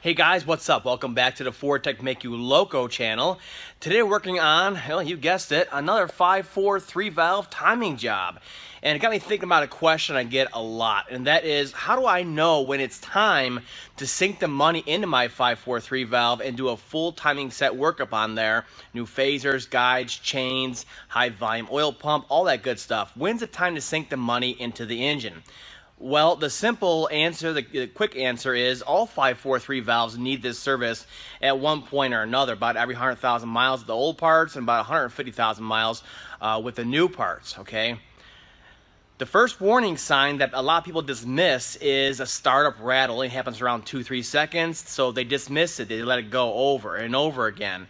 Hey guys, what's up? Welcome back to the FordTechMakuloco channel. Today we're working on, well, you guessed it, another 5-4-3 valve timing job. And it got me thinking about a question I get a lot, and that is, how do I know when it's time to sink the money into my 5-4-3 valve and do a full timing set workup on there? New phasers, guides, chains, high volume oil pump, all that good stuff. When's it time to sink the money into the engine? Well, the simple answer, the quick answer is all 5-4-3 valves need this service at one point or another, about every 100,000 miles with the old parts and about 150,000 miles with the new parts, okay? The first warning sign that a lot of people dismiss is a startup rattle. It happens around 2-3 seconds, so they dismiss it. They let it go over and over again.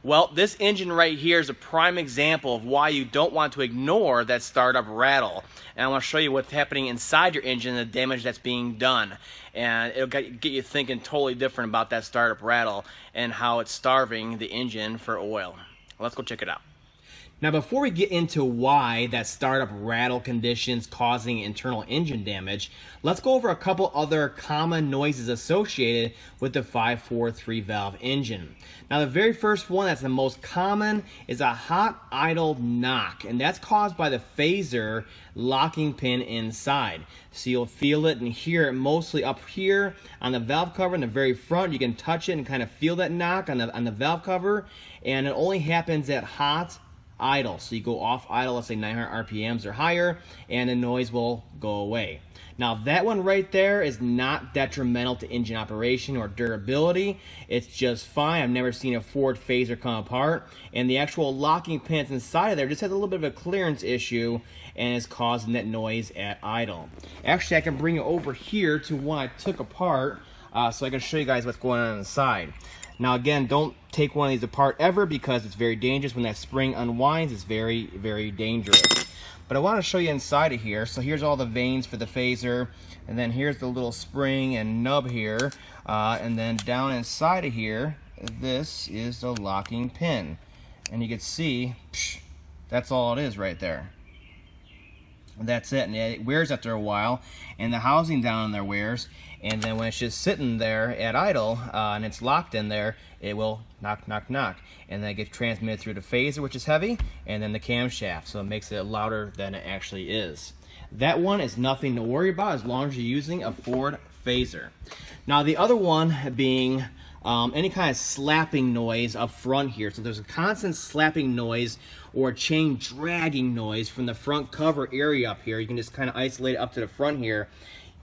Well, this engine right here is a prime example of why you don't want to ignore that startup rattle. And I want to show you what's happening inside your engine and the damage that's being done. And it'll get you thinking totally different about that startup rattle and how it's starving the engine for oil. Let's go check it out. Now, before we get into why that startup rattle condition's causing internal engine damage, let's go over a couple other common noises associated with the 5-4-3 valve engine. Now, the very first one that's the most common is a hot idle knock, and that's caused by the phaser locking pin inside. So you'll feel it and hear it mostly up here on the valve cover in the very front. You can touch it and kind of feel that knock on the valve cover, and it only happens at hot idle. So you go off idle, let's say 900 RPMs or higher, and the noise will go away. Now that one right there is not detrimental to engine operation or durability. It's just fine. I've never seen a Ford phaser come apart, and the actual locking pins inside of there just has a little bit of a clearance issue and is causing that noise at idle. Actually, I can bring it over here to one I took apart so I can show you guys what's going on inside. Now again, don't take one of these apart ever because it's very dangerous. When that spring unwinds, it's very, very dangerous. But I want to show you inside of here. So here's all the vanes for the phaser, and then here's the little spring and nub here, and then down inside of here, this is the locking pin. And you can see, that's all it is right there. And that's it, and it wears after a while, and the housing down in there wears, and then when it's just sitting there at idle and it's locked in there, it will knock, knock, knock, and then it gets transmitted through the phaser, which is heavy, and then the camshaft, so it makes it louder than it actually is. That one is nothing to worry about as long as you're using a Ford phaser. Now the other one being any kind of slapping noise up front here. So there's a constant slapping noise or chain dragging noise from the front cover area up here. You can just kind of isolate it up to the front here.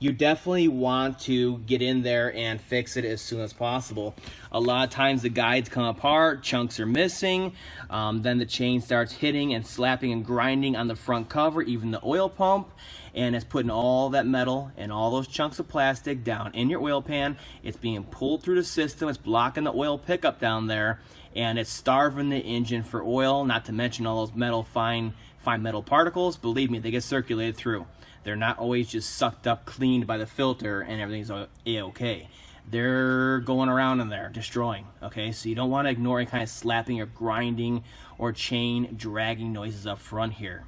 You definitely want to get in there and fix it as soon as possible. A lot of times the guides come apart, chunks are missing, then the chain starts hitting and slapping and grinding on the front cover, even the oil pump, and it's putting all that metal and all those chunks of plastic down in your oil pan. It's being pulled through the system, it's blocking the oil pickup down there, and it's starving the engine for oil, not to mention all those metal, fine metal particles. Believe me, they get circulated through. They're not always just sucked up, cleaned by the filter, and everything's a-okay. They're going around in there, destroying, okay? So you don't want to ignore any kind of slapping or grinding or chain dragging noises up front here.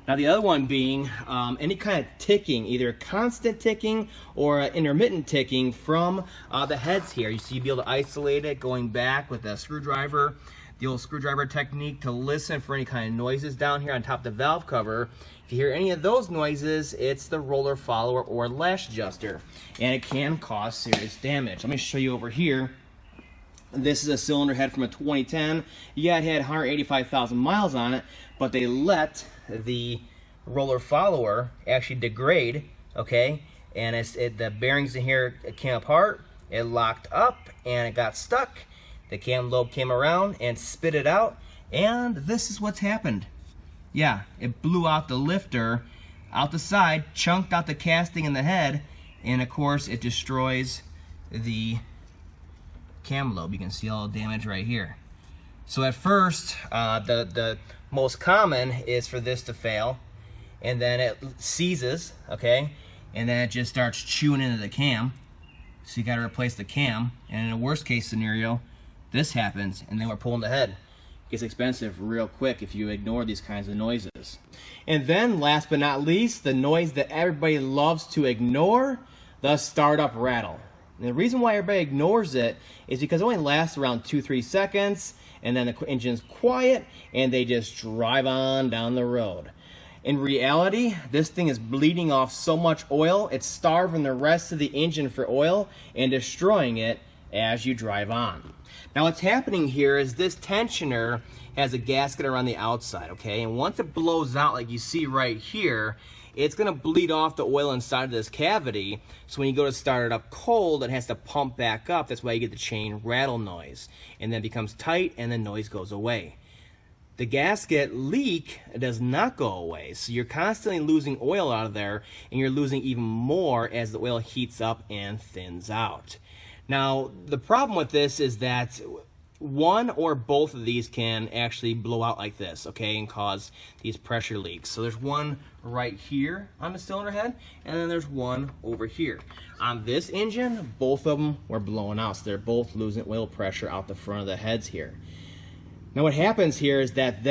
Now the other one being any kind of ticking, either constant ticking or intermittent ticking from the heads here. You see, you'll be able to isolate it going back with a screwdriver, the old screwdriver technique to listen for any kind of noises down here on top of the valve cover. If you hear any of those noises, it's the roller follower or lash adjuster, and it can cause serious damage. Let me show you over here. This is a cylinder head from a 2010. Yeah, it had 185,000 miles on it, but they let the roller follower actually degrade, okay? And the bearings in here came apart, it locked up, and it got stuck. The cam lobe came around and spit it out, and this is what's happened. Yeah, it blew out the lifter out the side, chunked out the casting in the head, and of course it destroys the cam lobe. You can see all the damage right here. So at first, the most common is for this to fail, and then it seizes, okay, and then it just starts chewing into the cam. So you got to replace the cam, and in a worst case scenario, this happens, and then we're pulling the head. It gets expensive real quick if you ignore these kinds of noises. And then, last but not least, the noise that everybody loves to ignore, the startup rattle. And the reason why everybody ignores it is because it only lasts around 2-3 seconds, and then the engine's quiet, and they just drive on down the road. In reality, this thing is bleeding off so much oil, it's starving the rest of the engine for oil and destroying it as you drive on. Now what's happening here is this tensioner has a gasket around the outside, okay? And once it blows out like you see right here, it's gonna bleed off the oil inside of this cavity. So when you go to start it up cold, it has to pump back up. That's why you get the chain rattle noise. And then it becomes tight and the noise goes away. The gasket leak does not go away. So you're constantly losing oil out of there, and you're losing even more as the oil heats up and thins out. Now, the problem with this is that one or both of these can actually blow out like this, okay, and cause these pressure leaks. So there's one right here on the cylinder head, and then there's one over here. On this engine, both of them were blowing out, so they're both losing oil pressure out the front of the heads here. Now what happens here is that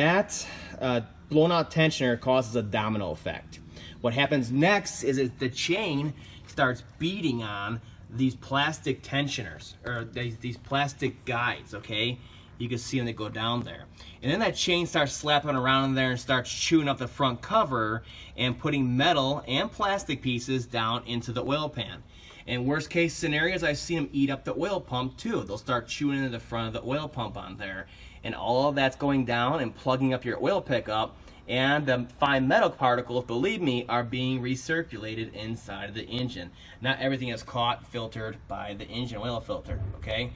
blown out tensioner causes a domino effect. What happens next is that the chain starts beating on these plastic tensioners, or these plastic guides, okay? You can see them, they go down there. And then that chain starts slapping around in there and starts chewing up the front cover and putting metal and plastic pieces down into the oil pan. In worst case scenarios, I've seen them eat up the oil pump too. They'll start chewing into the front of the oil pump on there. And all of that's going down and plugging up your oil pickup, and the fine metal particles, believe me, are being recirculated inside of the engine. Not everything is caught, filtered by the engine oil filter, okay?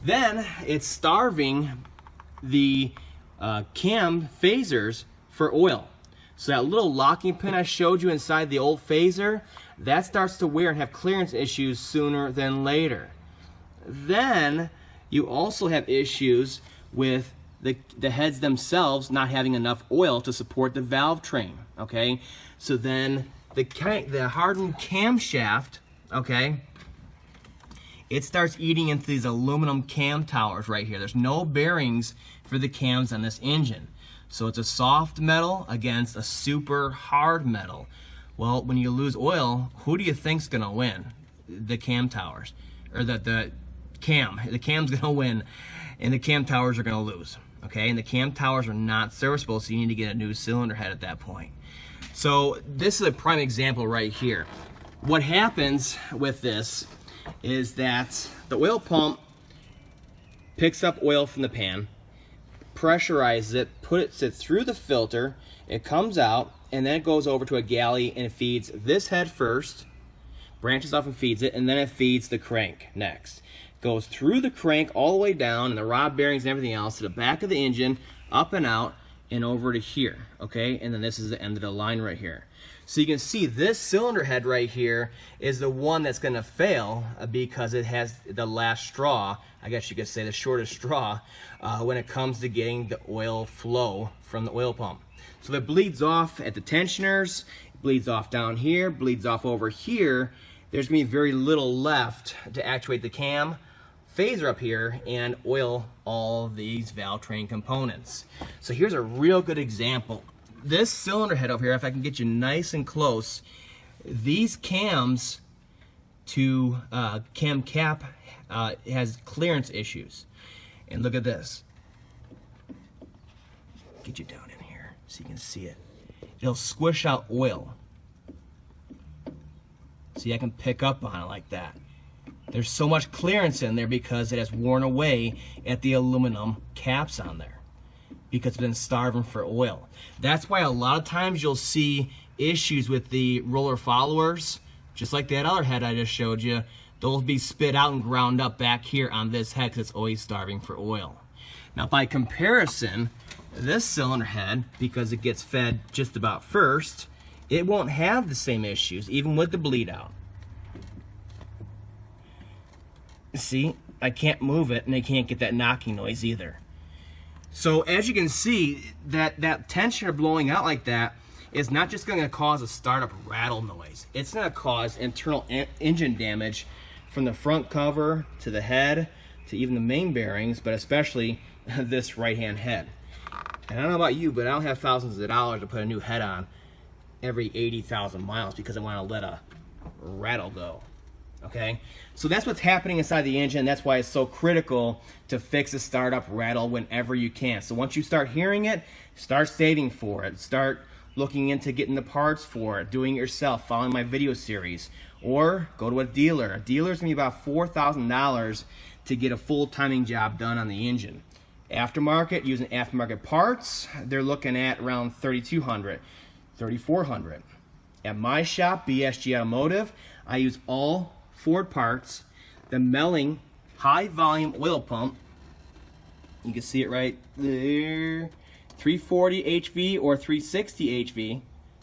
Then it's starving the cam phasers for oil. So that little locking pin I showed you inside the old phaser, that starts to wear and have clearance issues sooner than later. Then you also have issues with the heads themselves not having enough oil to support the valve train, okay? So then the hardened camshaft, okay, it starts eating into these aluminum cam towers right here. There's no bearings for the cams on this engine. So it's a soft metal against a super hard metal. Well, when you lose oil, who do you think's gonna win? The cam towers, or the cam's gonna win, and the cam towers are gonna lose, okay? And the cam towers are not serviceable, so you need to get a new cylinder head at that point. So this is a prime example right here. What happens with this is that the oil pump picks up oil from the pan, pressurizes it, puts it through the filter, it comes out, and then it goes over to a galley and it feeds this head first, branches off and feeds it, and then it feeds the crank next. Goes through the crank all the way down, and the rod bearings and everything else, to the back of the engine, up and out, and over to here, okay? And then this is the end of the line right here. So you can see this cylinder head right here is the one that's gonna fail because it has the last straw, I guess you could say the shortest straw, when it comes to getting the oil flow from the oil pump. So it bleeds off at the tensioners, it bleeds off down here, bleeds off over here. There's gonna be very little left to actuate the cam, phaser up here, and oil all these valve train components. So here's a real good example. This cylinder head over here, if I can get you nice and close, these cams to cam cap has clearance issues. And look at this. Get you down in here so you can see it. It'll squish out oil. See, I can pick up on it like that. There's so much clearance in there because it has worn away at the aluminum caps on there, because it's been starving for oil. That's why a lot of times you'll see issues with the roller followers, just like that other head I just showed you. They'll be spit out and ground up back here on this head because it's always starving for oil. Now by comparison, this cylinder head, because it gets fed just about first, it won't have the same issues, even with the bleed out. See, I can't move it, and I can't get that knocking noise either. So as you can see, that tensioner blowing out like that is not just going to cause a startup rattle noise. It's going to cause internal engine damage from the front cover to the head to even the main bearings, but especially this right-hand head. And I don't know about you, but I don't have thousands of dollars to put a new head on every 80,000 miles because I want to let a rattle go. Okay, so that's what's happening inside the engine. That's why it's so critical to fix a startup rattle whenever you can. So once you start hearing it, start saving for it. Start looking into getting the parts for it, doing it yourself, following my video series, or go to a dealer. A dealer is going to be about $4,000 to get a full timing job done on the engine. Aftermarket, using aftermarket parts, they're looking at around $3,200, $3,400. At my shop, BSG Automotive, I use all Ford parts. The Melling high volume oil pump, you can see it right there, 340 HV or 360 HV,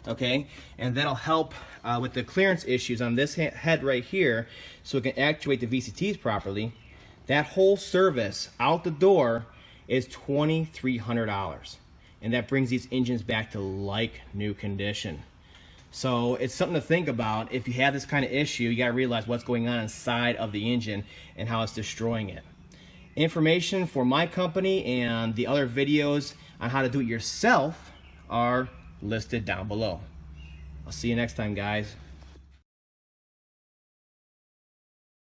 okay, and that'll help with the clearance issues on this head right here, so it can actuate the VCTs properly. That whole service out the door is $2,300, and that brings these engines back to like new condition. So it's something to think about. If you have this kind of issue, you gotta realize what's going on inside of the engine and how it's destroying it. Information for my company and the other videos on how to do it yourself are listed down below. I'll see you next time, guys.